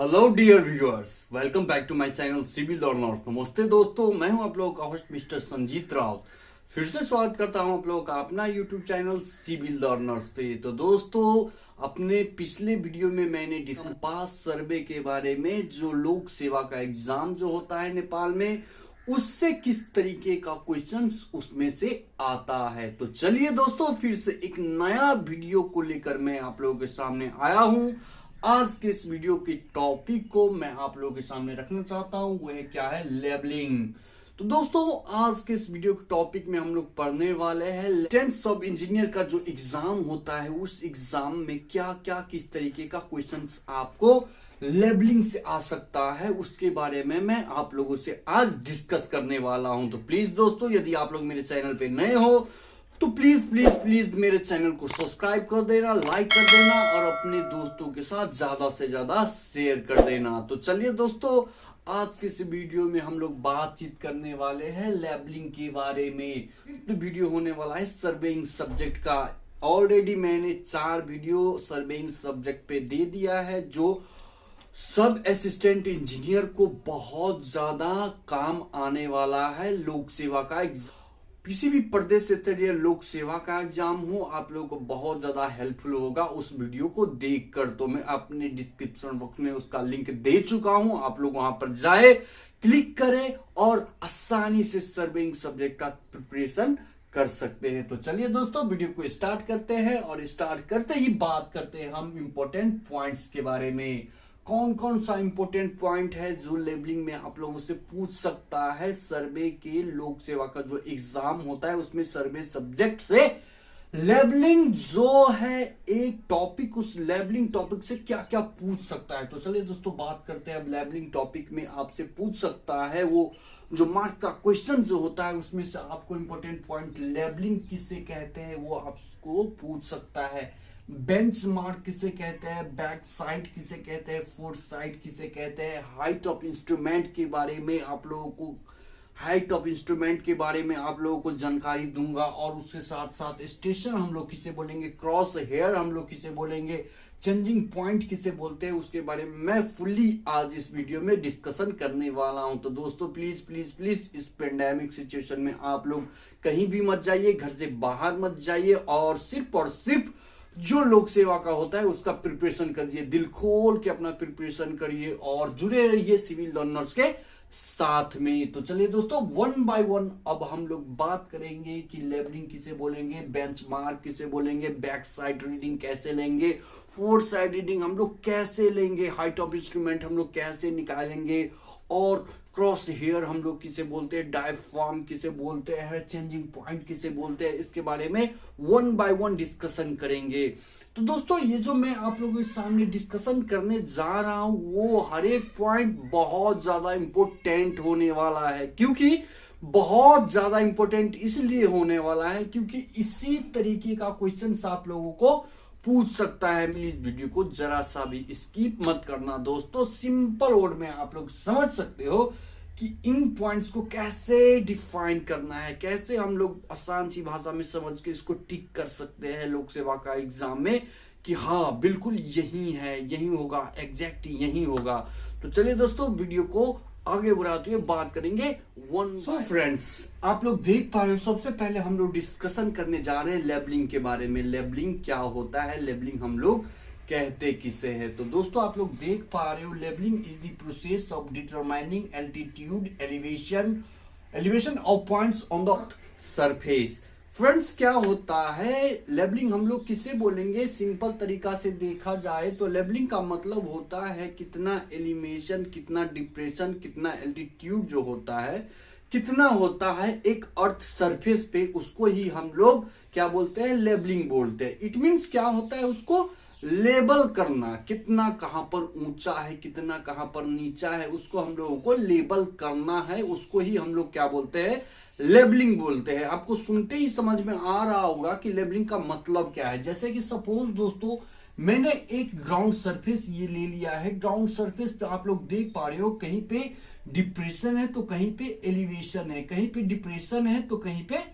Hello dear viewers, welcome back to my channel civil learners. नमस्ते दोस्तों, मैं हूं आप लोगों का होस्ट मिस्टर संजीत राउत। फिर से स्वागत करता हूं आप लोगों का अपना यूट्यूब चैनल सिविल लर्नर्स पे। तो दोस्तों, अपने पिछले वीडियो में मैंने पास सर्वे के बारे में, जो लोक सेवा का एग्जाम जो होता है नेपाल में, उससे किस तरीके का क्वेश्चंस उसमें से आता है। तो चलिए दोस्तों, फिर से एक नया वीडियो को लेकर मैं आप लोगों के सामने आया हूं। आज के इस वीडियो के टॉपिक को मैं आप लोगों के सामने रखना चाहता हूं, वो है क्या है, लेबलिंग। तो दोस्तों, आज के इस वीडियो के टॉपिक में हम लोग पढ़ने वाले हैं असिस्टेंट सब इंजीनियर का जो एग्जाम होता है, उस एग्जाम में क्या क्या किस तरीके का क्वेश्चंस आपको लेबलिंग से आ सकता है, उसके बारे में मैं आप लोगों से आज डिस्कस करने वाला हूं। तो प्लीज दोस्तों, यदि आप लोग मेरे चैनल पे नए हो तो प्लीज प्लीज प्लीज मेरे चैनल को सब्सक्राइब कर देना, लाइक कर देना और अपने दोस्तों के साथ ज्यादा से ज्यादा शेयर कर देना। तो चलिए दोस्तों, आज के इस वीडियो में हम लोग बातचीत करने वाले हैं लेबलिंग के बारे में। तो वीडियो होने वाला है सर्वेइंग सब्जेक्ट का। ऑलरेडी मैंने 4 वीडियो सर्वेइंग सब्जेक्ट पे दे दिया है, जो सब असिस्टेंट इंजीनियर को बहुत ज्यादा काम आने वाला है। लोक सेवा का किसी भी प्रदेश स्तरीय लोक सेवा का एग्जाम हो, आप लोगों को बहुत ज्यादा हेल्पफुल होगा उस वीडियो को देखकर। तो मैं अपने डिस्क्रिप्शन बॉक्स में उसका लिंक दे चुका हूं, आप लोग वहां पर जाए, क्लिक करें और आसानी से सर्विंग सब्जेक्ट का प्रिपरेशन कर सकते हैं। तो चलिए दोस्तों, वीडियो को स्टार्ट करते हैं और स्टार्ट करते ही बात करते हैं हम इंपॉर्टेंट पॉइंट्स के बारे में। कौन कौन सा इंपॉर्टेंट पॉइंट है जो लेबलिंग में आप लोगों से पूछ सकता है। सर्वे के लोक सेवा का जो एग्जाम होता है, उसमें सर्वे सब्जेक्ट से लेबलिंग जो है एक टॉपिक, उस लेबलिंग टॉपिक से क्या क्या पूछ सकता है। तो चलिए दोस्तों, बात करते हैं अब लेबलिंग टॉपिक में आपसे पूछ सकता है वो जो मार्क का क्वेश्चन जो होता है, उसमें से आपको इंपॉर्टेंट पॉइंट लेबलिंग किसे कहते हैं वो आपको पूछ सकता है। बेंचमार्क किसे कहते हैं, बैक साइड किसे कहते हैं, फोर साइड किसे कहते हैं, हाइट ऑफ इंस्ट्रूमेंट के बारे में आप लोगों को आप लोगों को जानकारी दूंगा। और उसके साथ साथ स्टेशन हम लोग किसे बोलेंगे, क्रॉस हेयर हम लोग किसे बोलेंगे, चेंजिंग पॉइंट किसे बोलते हैं, उसके बारे में मैं फुल्ली आज इस वीडियो में डिस्कशन करने वाला हूं। तो दोस्तों, प्लीज प्लीज प्लीज इस पेंडेमिक सिचुएशन में आप लोग कहीं भी मत जाइए, घर से बाहर मत जाइए और सिर्फ जो लोक सेवा का होता है उसका प्रिपरेशन करिए, दिल खोल के अपना प्रिपरेशन करिए और जुड़े रहिए सिविल लर्नर्स के साथ में। तो चलिए दोस्तों, वन बाय वन अब हम लोग बात करेंगे कि लेबलिंग किसे बोलेंगे, बेंचमार्क किसे बोलेंगे, बैक साइड रीडिंग कैसे लेंगे, फोर साइड रीडिंग हम लोग कैसे लेंगे, हाइट ऑफ इंस्ट्रूमेंट हम लोग कैसे निकालेंगे, और क्रॉस हेयर हम लोग किसे बोलते हैं, डायफ्राम किसे बोलते हैं, चेंजिंग पॉइंट किसे बोलते हैं, इसके बारे में वन बाय वन डिस्कशन करेंगे। तो दोस्तों, ये जो मैं आप लोगों के सामने डिस्कशन करने जा रहा हूं, वो हर एक पॉइंट बहुत ज्यादा इंपॉर्टेंट होने वाला है। क्योंकि बहुत ज्यादा इंपॉर्टेंट इसलिए होने वाला है क्योंकि इसी तरीके का क्वेश्चन आप लोगों को पूछ सकता है। प्लीज वीडियो को जरा सा भी स्किप मत करना दोस्तों। सिंपल वर्ड में आप लोग समझ सकते हो कि इन पॉइंट्स को कैसे डिफाइन करना है, कैसे हम लोग आसान सी भाषा में समझ के इसको टिक कर सकते हैं लोक सेवा का एग्जाम में कि हाँ बिल्कुल यही है, यही होगा, एग्जैक्ट यही होगा। तो चलिए दोस्तों, वीडियो को आगे बढ़ाते हुए बात करेंगे वन। सो फ्रेंड्स, आप लोग देख पा रहे हो, सबसे पहले हम लोग डिस्कशन करने जा रहे हैं लेबलिंग के बारे में। लेबलिंग क्या होता है, लेबलिंग हम लोग कहते किसे है। तो दोस्तों, आप लोग देख पा रहे हो, labelling is the process of determining altitude, elevation of points on the surface. Friends, क्या होता है लेबलिंग, हम लोग किसे बोलेंगे, सिंपल तरीका से देखा जाए तो लेबलिंग का मतलब होता है कितना एलिवेशन, कितना डिप्रेशन, कितना एल्टीट्यूड जो होता है, कितना होता है एक अर्थ सरफेस पे, उसको ही हम लोग क्या बोलते हैं, लेबलिंग बोलते हैं। इट मीन्स क्या होता है, उसको लेबल करना, कितना कहां पर ऊंचा है, कितना कहां पर नीचा है, उसको हम लोगों को लेबल करना है, उसको ही हम लोग क्या बोलते हैं, लेबलिंग बोलते हैं। आपको सुनते ही समझ में आ रहा होगा कि लेबलिंग का मतलब क्या है। जैसे कि सपोज दोस्तों, मैंने एक ग्राउंड सरफेस ये ले लिया है, ग्राउंड सरफेस पे आप लोग देख पा रहे हो, कहीं पे डिप्रेशन है तो कहीं पे एलिवेशन है, कहीं पे डिप्रेशन है तो कहीं पे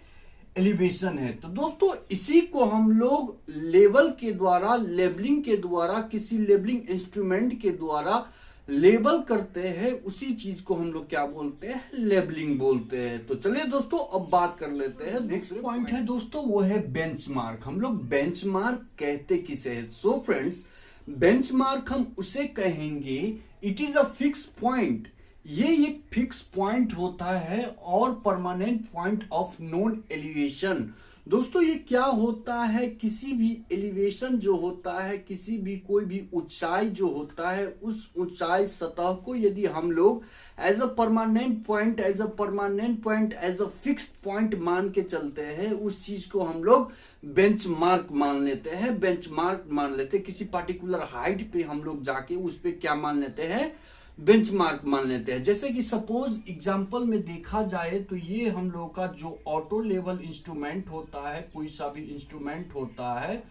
एलिवेशन है। तो दोस्तों, इसी को हम लोग लेवल के द्वारा, लेबलिंग के द्वारा, किसी लेबलिंग इंस्ट्रूमेंट के द्वारा लेबल करते हैं, उसी चीज को हम लोग क्या बोलते हैं, लेबलिंग बोलते हैं। तो चलिए दोस्तों अब बात कर लेते हैं। नेक्स्ट पॉइंट है दोस्तों वो है बेंचमार्क। हम लोग बेंचमार्क कहते किसे है? सो फ्रेंड्स, बेंचमार्क हम उसे कहेंगे, it is a fix point. ये एक फिक्स पॉइंट होता है और permanent point of known elevation. दोस्तों ये क्या होता है, किसी भी एलिवेशन जो होता है, किसी भी कोई भी ऊंचाई जो होता है, उस ऊंचाई सतह को यदि हम लोग as a permanent point, as a fixed point मान के चलते हैं, उस चीज को हम लोग बेंचमार्क मान लेते हैं, बेंचमार्क मान लेते हैं। किसी पर्टिकुलर हाइट पे हम लोग जाके उस पे क्या मान लेते हैं, बेंचमार्क मान लेते हैं। जैसे कि सपोज एग्जांपल में देखा जाए तो ये हम लोग का जो ऑटो लेवल इंस्ट्रूमेंट होता है, कोई सा भी इंस्ट्रूमेंट होता है,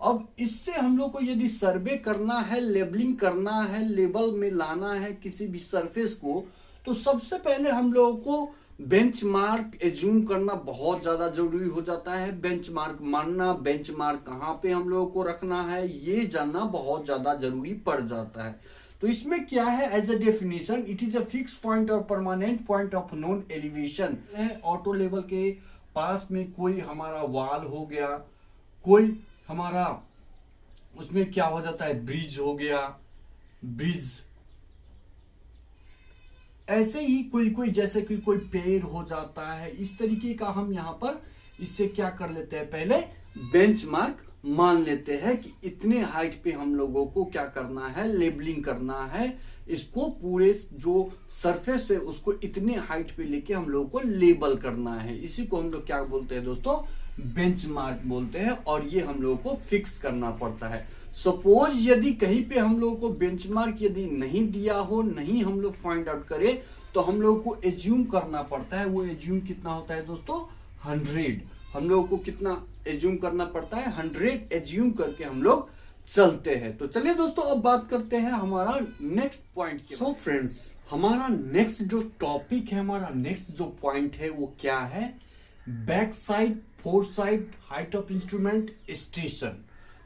अब इससे हम लोग को यदि सर्वे करना है, लेबलिंग करना है, लेबल में लाना है किसी भी सरफेस को, तो सबसे पहले हम लोगों को बेंचमार्क एज्यूम करना बहुत ज्यादा जरूरी हो जाता है। बेंचमार्क मानना, बेंचमार्क कहाँ पे हम लोगों को रखना है, ये जानना बहुत ज्यादा जरूरी पड़ जाता है। तो इसमें क्या है, as a definition, it is a fix point और permanent point of known elevation है। ऑटो लेवल के पास में कोई हमारा वाल हो गया, कोई हमारा उसमें क्या हो जाता है, ब्रिज हो गया, ब्रिज, ऐसे ही कोई जैसे कि कोई पेड़ हो जाता है, इस तरीके का हम यहाँ पर इससे क्या कर लेते हैं, पहले बेंचमार्क मान लेते हैं कि इतने हाइट पे हम लोगों को क्या करना है, लेबलिंग करना है, इसको पूरे जो सरफेस है उसको इतने हाइट पे लेके हम लोगों को लेबल करना है। इसी को हम लोग क्या बोलते हैं दोस्तों, बेंचमार्क बोलते हैं, और ये हम लोगों को फिक्स करना पड़ता है। सपोज यदि कहीं पे हम लोगों को बेंचमार्क यदि नहीं दिया हो, नहीं हम लोग फाइंड आउट करें, तो हम लोगों को एज्यूम करना पड़ता है। वो एज्यूम कितना होता है दोस्तों, 100। हम लोगों को कितना एज्यूम करना पड़ता है, 100 एज्यूम करके हम लोग चलते हैं। तो चलिए दोस्तों अब बात करते हैं हमारा नेक्स्ट पॉइंट की। सो फ्रेंड्स, हमारा नेक्स्ट जो टॉपिक है, हमारा नेक्स्ट जो पॉइंट है वो क्या है, back side, four side, height of instrument, station.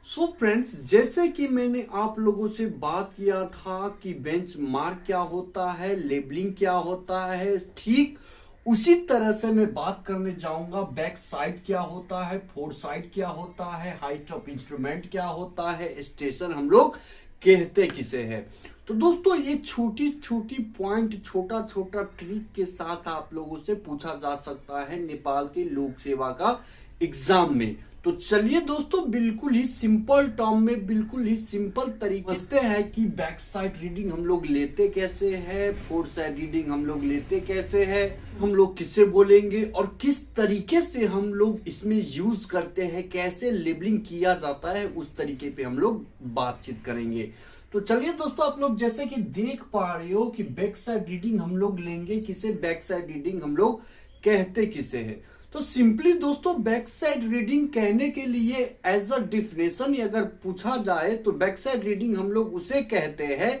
So friends, जैसे कि मैंने आप लोगों से बात किया था कि बेंचमार्क क्या होता है, लेबलिंग क्या होता है, ठीक उसी तरह से मैं बात करने जाऊंगा बैक साइड क्या होता है, फोर साइड क्या होता है, हाइट ऑफ इंस्ट्रूमेंट क्या होता है, स्टेशन हम लोग कहते किसे है। तो दोस्तों ये छोटी छोटी पॉइंट, छोटा छोटा ट्रिक के साथ आप लोगों से पूछा जा सकता है नेपाल के लोक सेवा का एग्जाम में। तो चलिए दोस्तों बिल्कुल ही सिंपल टर्म में, बिल्कुल ही सिंपल तरीके से है कि बैक साइड रीडिंग हम लोग लेते कैसे है, फोर साइड रीडिंग हम लोग लेते कैसे है, हम लोग किसे बोलेंगे और किस तरीके से हम लोग इसमें यूज करते हैं, कैसे लेबलिंग किया जाता है, उस तरीके पे हम लोग बातचीत करेंगे। तो चलिए दोस्तों, आप लोग जैसे कि देख पा रहे हो कि बैक साइड रीडिंग हम लोग लेंगे किसे, बैक साइड रीडिंग हम लोग कहते किसे है। तो सिंपली दोस्तों बैक साइड रीडिंग कहने के लिए एज अ डिफिनेशन अगर पूछा जाए तो बैक साइड रीडिंग हम लोग उसे कहते हैं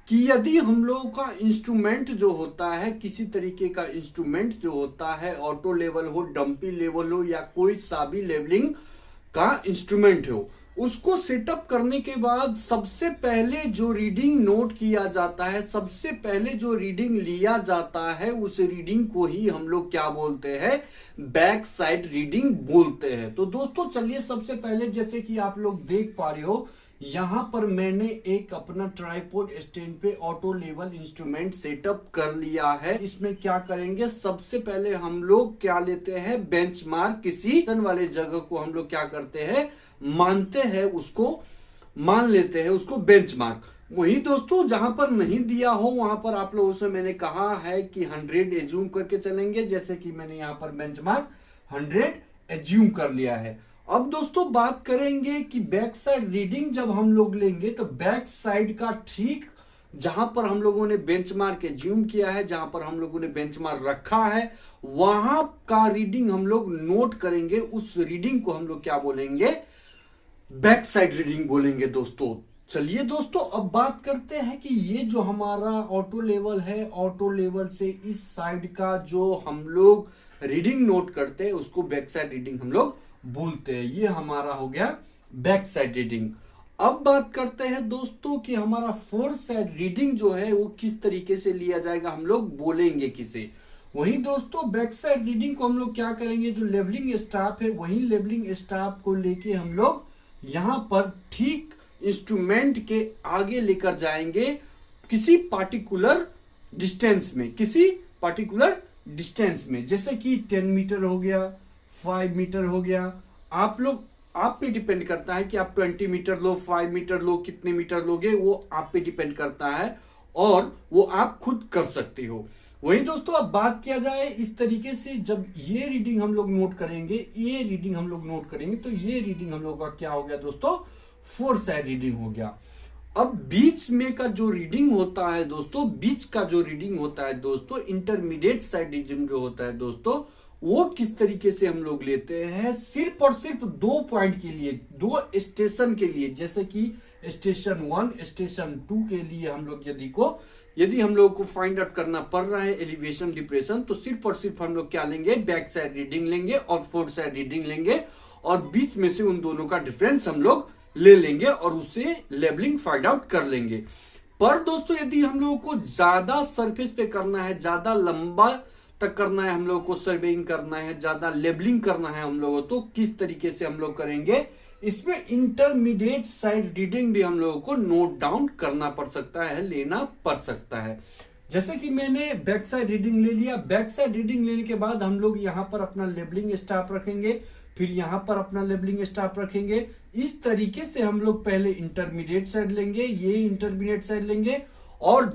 कि यदि हम लोगों का इंस्ट्रूमेंट जो होता है, किसी तरीके का इंस्ट्रूमेंट जो होता है, ऑटो लेवल हो, डंपी लेवल हो, या कोई सा भी लेवलिंग का इंस्ट्रूमेंट हो, उसको सेटअप करने के बाद सबसे पहले जो रीडिंग नोट किया जाता है, सबसे पहले जो रीडिंग लिया जाता है, उस रीडिंग को ही हम लोग क्या बोलते हैं, बैक साइड रीडिंग बोलते हैं। तो दोस्तों चलिए सबसे पहले जैसे कि आप लोग देख पा रहे हो, यहां पर मैंने एक अपना ट्राइपॉड स्टैंड पे ऑटो लेवल इंस्ट्रूमेंट सेटअप कर लिया है। इसमें क्या करेंगे, सबसे पहले हम लोग क्या लेते हैं, बेंचमार्क, किसी वाले जगह को हम लोग क्या करते हैं, मानते हैं, उसको मान लेते हैं, उसको बेंचमार्क। वही दोस्तों जहां पर नहीं दिया हो वहां पर आप लोगों से मैंने कहा है कि 100 एज्यूम करके चलेंगे, जैसे कि मैंने यहां पर बेंचमार्क 100 एज्यूम कर लिया है। अब दोस्तों बात करेंगे कि बैक साइड रीडिंग जब हम लोग लेंगे तो बैक साइड का ठीक जहां पर हम लोगों ने बेंचमार्क एज्यूम किया है, जहां पर हम लोगों ने बेंचमार्क रखा है, वहां का रीडिंग हम लोग नोट करेंगे। उस रीडिंग को हम लोग क्या बोलेंगे, बैक साइड रीडिंग बोलेंगे दोस्तों। चलिए दोस्तों अब बात करते हैं कि ये जो हमारा ऑटो लेवल है, ऑटो लेवल से इस साइड का जो हम लोग रीडिंग नोट करते हैं उसको बैक साइड रीडिंग हम लोग बोलते हैं। ये हमारा हो गया बैक साइड रीडिंग। अब बात करते हैं दोस्तों कि हमारा फोर साइड रीडिंग जो है वो किस तरीके से लिया जाएगा, हम लोग बोलेंगे किसे। वहीं दोस्तों बैक साइड रीडिंग को हम लोग क्या करेंगे, जो लेबलिंग स्टाफ है वही लेबलिंग स्टाफ को लेके हम लोग यहां पर ठीक इंस्ट्रूमेंट के आगे लेकर जाएंगे किसी पार्टिकुलर डिस्टेंस में, किसी पार्टिकुलर डिस्टेंस में, जैसे कि 10 मीटर हो गया, 5 मीटर हो गया। आप पे डिपेंड करता है कि आप 20 मीटर लो, 5 मीटर लो, कितने मीटर लोगे वो आप पे डिपेंड करता है और वो आप खुद कर सकते हो। वही दोस्तों अब बात किया जाए इस तरीके से, जब ये रीडिंग हम लोग नोट करेंगे, ये रीडिंग हम लोग नोट करेंगे, तो ये रीडिंग हम लोग का क्या हो गया दोस्तों, फोर साइड रीडिंग हो गया। अब बीच में का जो रीडिंग होता है दोस्तों, बीच का जो रीडिंग होता है दोस्तों, इंटरमीडिएट साइड रीडिंग जो होता है दोस्तों, वो किस तरीके से हम लोग लेते हैं, सिर्फ और सिर्फ 2 पॉइंट के लिए, 2 स्टेशन के लिए, जैसे कि स्टेशन 1, स्टेशन 2 के लिए हम लोग यदि हम लोग को फाइंड आउट करना पड़ रहा है एलिवेशन डिप्रेशन, तो सिर्फ और सिर्फ हम लोग क्या लेंगे, बैक साइड रीडिंग लेंगे और फोर साइड रीडिंग लेंगे और बीच में से उन दोनों का डिफरेंस हम लोग ले लेंगे और उससे लेबलिंग फाइंड आउट कर लेंगे। पर दोस्तों यदि हम लोगों को ज्यादा सरफेस पे करना है, ज्यादा लंबा तक करना है, हम लोगों को सर्वेइंग करना है, ज्यादा लेबलिंग करना है हम लोगों, तो किस तरीके से हम लोग करेंगे, इसमें इंटरमीडिएट साइड रीडिंग भी हम लोगों को नोट डाउन करना पड़ सकता है, लेना पड़ सकता है। जैसे कि मैंने बैक साइड रीडिंग ले लिया, बैक साइड रीडिंग लेने के बाद हम लोग यहां पर अपना लेबलिंग स्टाफ रखेंगे, फिर यहां पर अपना लेबलिंग स्टाफ रखेंगे। इस तरीके से हम लोग पहले इंटरमीडिएट साइड लेंगे, ये इंटरमीडिएट साइड लेंगे और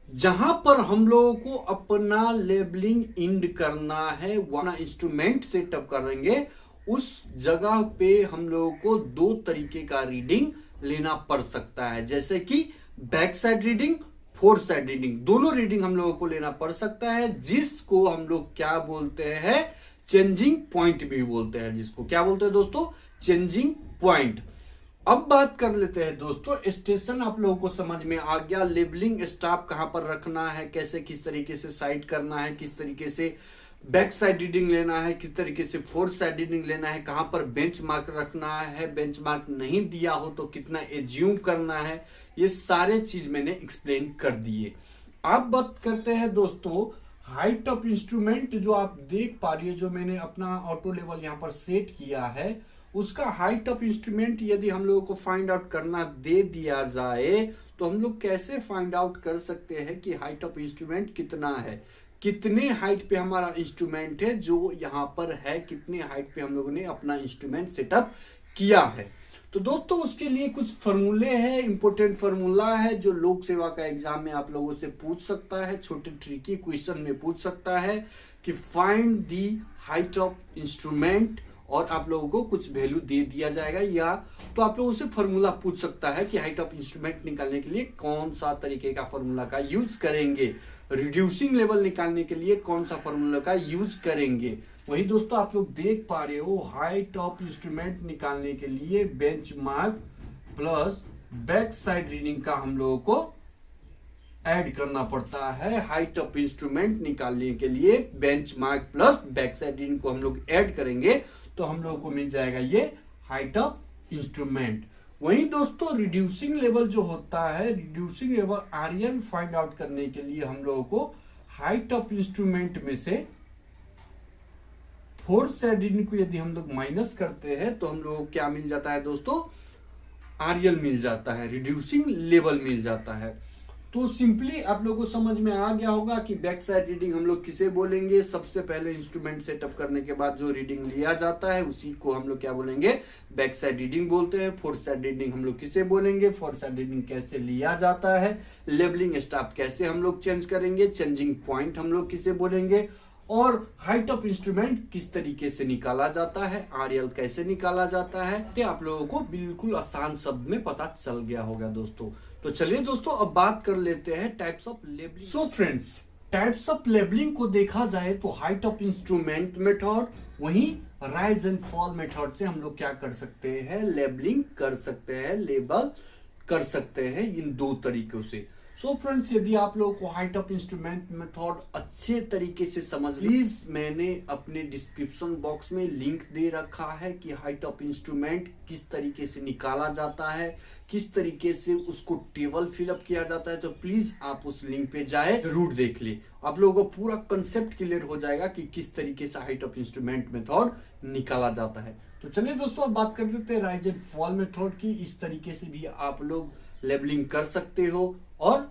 जहां पर हम लोगों को अपना लेबलिंग इंड करना है, वहां इंस्ट्रूमेंट सेटअप करेंगे, उस जगह पे हम लोगों को 2 तरीके का रीडिंग लेना पड़ सकता है, जैसे कि back side reading, four side reading, दोनों रीडिंग हम लोगों को लेना पड़ सकता है, जिसको हम लोग क्या बोलते हैं, चेंजिंग पॉइंट भी बोलते हैं, जिसको क्या बोलते हैं दोस्तों, चेंजिंग पॉइंट। अब बात कर लेते हैं दोस्तों, स्टेशन आप लोगों को समझ में आ गया, लेबलिंग स्टाफ कहां पर रखना है, कैसे किस तरीके से साइड करना है, किस तरीके से बैक साइड रीडिंग लेना है, किस तरीके से फोर साइड रीडिंग लेना है, कहां पर बेंच मार्क रखना है, बेंच मार्क नहीं दिया हो तो कितना एज्यूम करना है, ये सारे चीज मैंने एक्सप्लेन कर दिए। अब बात करते हैं दोस्तों हाइट ऑफ इंस्ट्रूमेंट, जो आप देख पा रही है, जो मैंने अपना ऑटो लेवल यहां पर सेट किया है, उसका हाइट ऑफ इंस्ट्रूमेंट यदि हम लोगों को फाइंड आउट करना दे दिया जाए तो हम लोग कैसे फाइंड आउट कर सकते हैं कि हाइट ऑफ इंस्ट्रूमेंट कितना है, कितने हाइट पे हमारा इंस्ट्रूमेंट है जो यहाँ पर है, कितने हाइट पे हम लोगों ने अपना इंस्ट्रूमेंट सेटअप किया है। तो दोस्तों उसके लिए कुछ फॉर्मूले हैं, इंपॉर्टेंट फॉर्मूला है जो लोक सेवा का एग्जाम में आप लोगों से पूछ सकता है, छोटे ट्रिकी क्वेश्चन में पूछ सकता है कि find the height of instrument, और आप लोगों को कुछ वैल्यू दे दिया जाएगा, या तो आप लोगों से फॉर्मूला पूछ सकता है कि हाइट ऑफ इंस्ट्रूमेंट निकालने के लिए कौन सा तरीके का फॉर्मूला का यूज करेंगे, रिड्यूसिंग लेवल निकालने के लिए कौन सा फॉर्मूला का यूज करेंगे। वही दोस्तों आप लोग देख पा रहे हो, हाइट ऑफ इंस्ट्रूमेंट निकालने के लिए benchmark plus back side reading का हम लोगों को ऐड करना पड़ता है। हाइट ऑफ इंस्ट्रूमेंट निकालने के लिए benchmark plus back side reading को हम लोग ऐड करेंगे तो हम लोगों को मिल जाएगा ये हाइट ऑफ इंस्ट्रूमेंट। वहीं दोस्तों रिड्यूसिंग लेवल जो होता है, reducing level RL find out करने के लिए हम लोगों को हाइट ऑफ इंस्ट्रूमेंट में से फोर साइड रीडिंग को यदि हम लोग माइनस करते हैं तो हम लोगों को क्या मिल जाता है दोस्तों, आरएल मिल जाता है, रिड्यूसिंग लेवल मिल जाता है। तो सिंपली आप लोगों को समझ में आ गया होगा कि बैक साइड रीडिंग हम लोग किसे बोलेंगे। सबसे पहले इंस्ट्रूमेंट सेटअप करने के बाद जो रीडिंग लिया जाता है उसी को हम लोग क्या बोलेंगे, बैक साइड रीडिंग बोलते हैं। फोर साइड रीडिंग हम लोग किसे बोलेंगे, फोर साइड रीडिंग कैसे लिया जाता है, लेबलिंग स्टाफ कैसे हम लोग चेंज करेंगे, चेंजिंग पॉइंट हम लोग किसे बोलेंगे, और हाइट ऑफ इंस्ट्रूमेंट किस तरीके से निकाला जाता है, आरएल कैसे निकाला जाता है, तो आप लोगों को बिल्कुल आसान शब्द में पता चल गया होगा दोस्तों। तो चलिए दोस्तों अब बात कर लेते हैं types of labelling. So friends, types of labelling को देखा जाए तो हाइट ऑफ इंस्ट्रूमेंट मेथड, वहीं राइज एंड फॉल मेथड से हम लोग क्या कर सकते हैं, लेबलिंग कर सकते हैं, लेबल कर सकते हैं इन दो तरीकों से। सो फ्रेंड्स, यदि आप लोगों को हाइट ऑफ इंस्ट्रूमेंट मेथड अच्छे तरीके से समझ, प्लीज मैंने अपने डिस्क्रिप्शन बॉक्स में लिंक दे रखा है कि हाइट ऑफ इंस्ट्रूमेंट किस तरीके से निकाला जाता है, किस तरीके से उसको टेबल फिलअप किया जाता है। तो प्लीज आप उस लिंक पे जाए, जरूर देख ले, आप लोगों को पूरा कंसेप्ट क्लियर हो जाएगा कि किस तरीके से हाइट ऑफ इंस्ट्रूमेंट मेथड निकाला जाता है। तो चलिए दोस्तों, अब बात कर लेते हैं राइज एंड फॉल मेथड की। इस तरीके से भी आप लोग लेबलिंग कर सकते हो और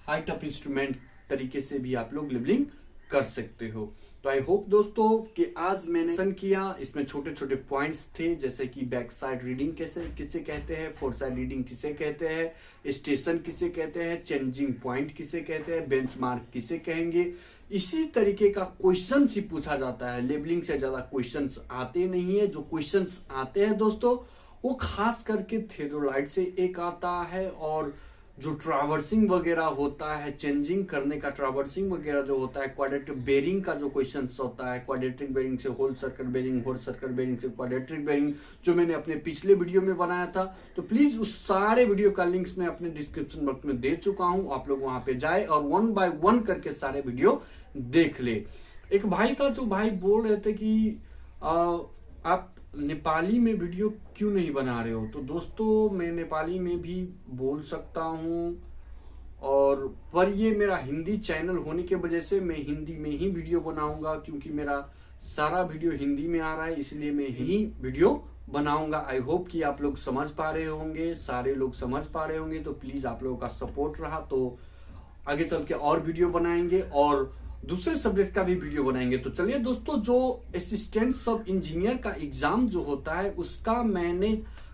हाइट ऑफ इंस्ट्रूमेंट तरीके से भी आप लोग लेबलिंग कर सकते हो। तो आई होप दोस्तों कि आज मैंने किया, इसमें छोटे छोटे पॉइंट्स थे, जैसे कि बैक साइड रीडिंग किसे कहते हैं, फोर साइड रीडिंग किसे कहते हैं, स्टेशन किसे कहते हैं, चेंजिंग पॉइंट किसे कहते हैं, बेंचमार्क किसे कहेंगे। इसी तरीके का क्वेश्चन ही पूछा जाता है। लेबलिंग से ज्यादा क्वेश्चंस आते नहीं है। जो क्वेश्चंस आते हैं दोस्तों वो खास करके थेरोलाइट से एक आता है, और जो ट्रावर्सिंग वगैरह होता है, चेंजिंग करने का ट्रावर्सिंग वगैरह जो होता है, क्वाड्रेटिक बेरिंग का जो क्वेश्चन होता है, क्वाड्रेटिक बेरिंग से whole circle bearing, whole circle bearing से क्वाड्रेटिक बेरिंग, जो मैंने अपने पिछले वीडियो में बनाया था। तो प्लीज उस सारे वीडियो का लिंक्स मैं अपने डिस्क्रिप्शन बॉक्स में दे चुका हूं, आप लोग वहां पे जाए और 1 बाय 1 करके सारे वीडियो देख ले। एक भाई था जो भाई बोल रहे थे कि आप नेपाली में वीडियो क्यों नहीं बना रहे हो। तो दोस्तों, मैं नेपाली में भी बोल सकता हूँ, और पर ये मेरा हिंदी चैनल होने के वजह से मैं हिंदी में ही वीडियो बनाऊंगा, क्योंकि मेरा सारा वीडियो हिंदी में आ रहा है, इसलिए मैं ही वीडियो बनाऊंगा। आई होप कि आप लोग समझ पा रहे होंगे, सारे लोग समझ पा रहे होंगे। तो प्लीज आप लोगों का सपोर्ट रहा तो आगे चल के और वीडियो बनाएंगे और दूसरे सब्जेक्ट का भी वीडियो बनाएंगे। तो चलिए दोस्तों, जो असिस्टेंट सब इंजीनियर का एग्जाम जो होता है उसका मैंने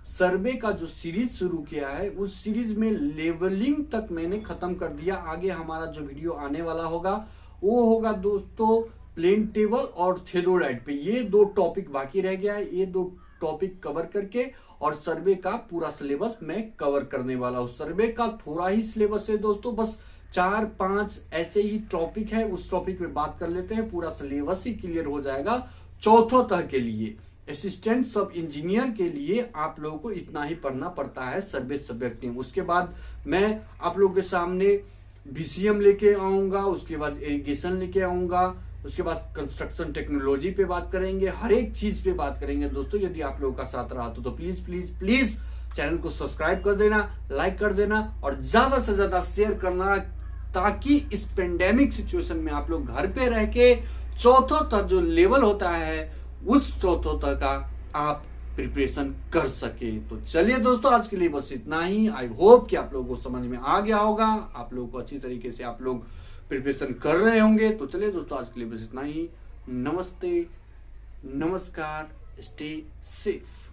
सर्वे का जो सीरीज शुरू किया है, उस सीरीज में लेवलिंग तक मैंने खत्म कर दिया। आगे हमारा जो वीडियो आने वाला होगा वो होगा दोस्तों प्लेन टेबल और थेरोइड पे। ये 2 टॉपिक बाकी रह गया है, ये 2 टॉपिक कवर करके और सर्वे का पूरा सिलेबस मैं कवर करने वाला हूँ। सर्वे का थोड़ा ही सिलेबस है दोस्तों, बस 4-5 ऐसे ही टॉपिक है, उस टॉपिक में बात कर लेते हैं, पूरा सिलेबस ही क्लियर हो जाएगा। चौथों तक के लिए असिस्टेंट सब इंजीनियर के लिए आप लोगों को इतना ही पढ़ना पड़ता है सर्वे सब्जेक्ट में। उसके बाद मैं आप लोगों के सामने बीसीएम लेके आऊंगा, उसके बाद इरिगेशन लेके आऊंगा, उसके बाद कंस्ट्रक्शन टेक्नोलॉजी पे बात करेंगे, हर एक चीज पे बात करेंगे दोस्तों। यदि आप लोगों का साथ रहा तो प्लीज प्लीज प्लीज चैनल को सब्सक्राइब कर देना, लाइक कर देना और ज्यादा से ज्यादा शेयर करना, ताकि इस पेंडेमिक सिचुएशन में आप लोग घर पे रह के चौथों तक जो लेवल होता है उस चौथों तक का आप प्रिपरेशन कर सके। तो चलिए दोस्तों, आज के लिए बस इतना ही। आई होप कि आप लोगों को समझ में आ गया होगा, आप लोगों को अच्छी तरीके से आप लोग प्रिपरेशन कर रहे होंगे। तो चलिए दोस्तों, आज के लिए बस इतना ही। नमस्ते, नमस्कार, स्टे सेफ।